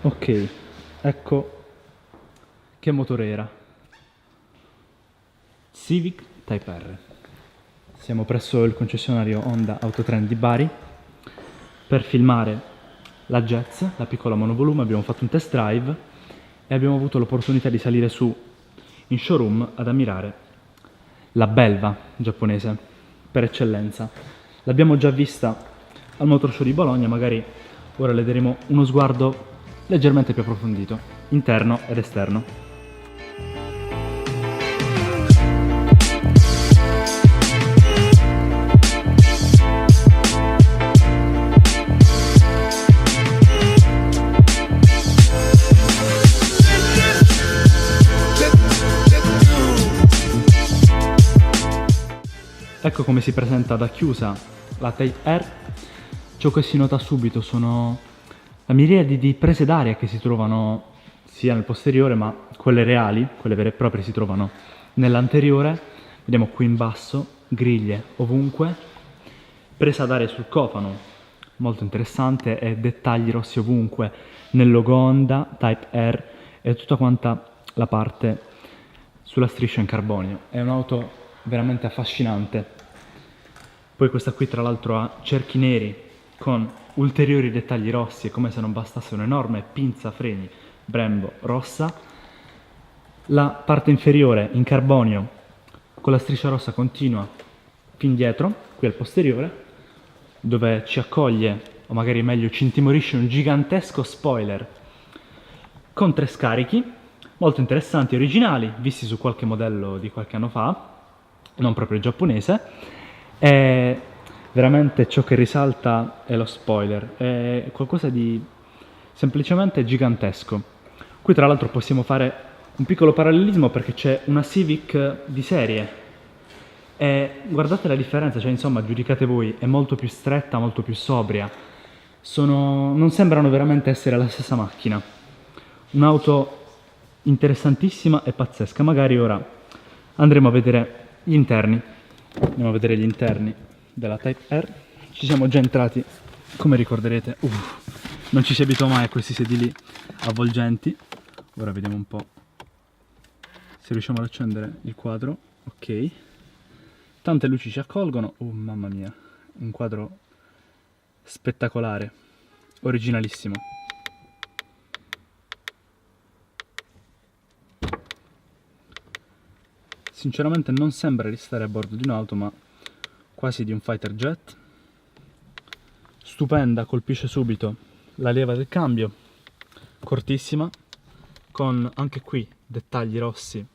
Ok, ecco che motore era. Civic Type R. Siamo presso il concessionario Honda Autotrend di Bari per filmare la Jazz, la piccola monovolume. Abbiamo fatto un test drive e abbiamo avuto l'opportunità di salire su in showroom ad ammirare la belva giapponese per eccellenza. L'abbiamo già vista al Motor Show di Bologna, magari ora le daremo uno sguardo leggermente più approfondito, interno ed esterno. Ecco come si presenta da chiusa la Type R. Ciò che si nota subito sono la miriade di prese d'aria che si trovano sia nel posteriore, ma quelle reali, quelle vere e proprie, si trovano nell'anteriore. Vediamo qui in basso, griglie ovunque, presa d'aria sul cofano, molto interessante, e dettagli rossi ovunque nel logo Honda, Type R e tutta quanta la parte sulla striscia in carbonio. È un'auto veramente affascinante. Poi questa qui tra l'altro ha cerchi neri con ulteriori dettagli rossi, e come se non bastasse un'enorme pinza freni Brembo rossa. La parte inferiore in carbonio con la striscia rossa continua fin dietro, qui al posteriore, dove ci accoglie, o magari meglio ci intimorisce, un gigantesco spoiler con 3 scarichi, molto interessanti e originali, visti su qualche modello di qualche anno fa, non proprio giapponese. E veramente ciò che risalta è lo spoiler, è qualcosa di semplicemente gigantesco. Qui tra l'altro possiamo fare un piccolo parallelismo perché c'è una Civic di serie e guardate la differenza, cioè insomma giudicate voi, è molto più stretta, molto più sobria. Non sembrano veramente essere la stessa macchina. Un'auto interessantissima e pazzesca. Magari ora andremo a vedere gli interni. Andiamo a vedere gli interni della Type R. Ci siamo già entrati, come ricorderete. Non ci si abitua mai a questi sedili avvolgenti. Ora vediamo un po' se riusciamo ad accendere il quadro. Ok. Tante luci ci accolgono. Mamma mia, un quadro spettacolare, originalissimo. Sinceramente non sembra di stare a bordo di un'auto, ma quasi di un fighter jet. Stupenda, colpisce subito la leva del cambio, cortissima, con anche qui dettagli rossi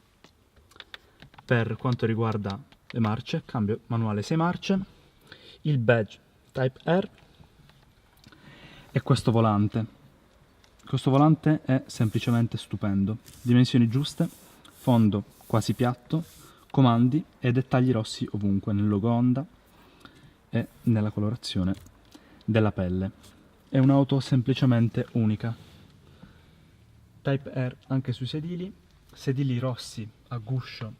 per quanto riguarda le marce, cambio manuale 6 marce, il badge Type R e questo volante. Questo volante è semplicemente stupendo, dimensioni giuste, fondo quasi piatto, comandi e dettagli rossi ovunque nel logo Honda e nella colorazione della pelle. È un'auto semplicemente unica. Type R anche sui sedili, sedili rossi a guscio,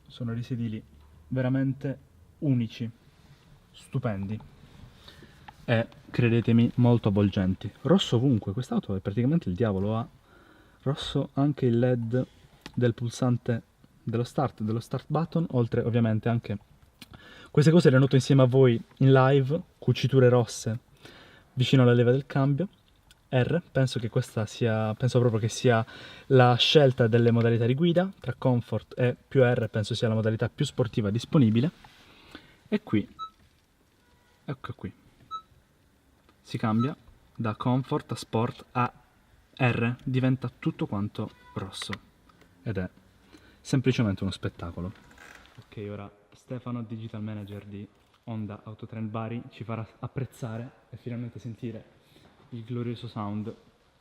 sono dei sedili veramente unici, stupendi e credetemi molto avvolgenti. Rosso ovunque, quest'auto è praticamente il diavolo, ha rosso anche il LED del pulsante dello start button, oltre ovviamente anche queste cose le noto insieme a voi in live, cuciture rosse vicino alla leva del cambio. R, penso proprio che sia la scelta delle modalità di guida, tra Comfort e più R penso sia la modalità più sportiva disponibile. E qui, ecco qui, si cambia da Comfort a Sport a R, diventa tutto quanto rosso ed è semplicemente uno spettacolo. Ok, ora Stefano, Digital Manager di Honda Autotrend Bari, ci farà apprezzare e finalmente sentire il glorioso sound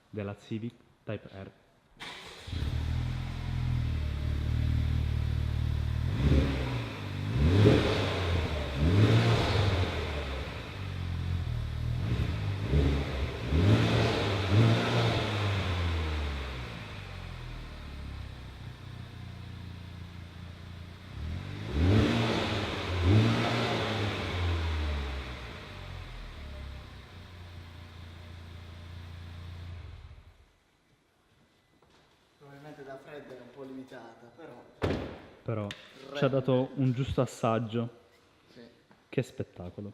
della Civic Type R. veramente da fredda è un po' limitata, Però ci ha dato un giusto assaggio. sì. Che spettacolo.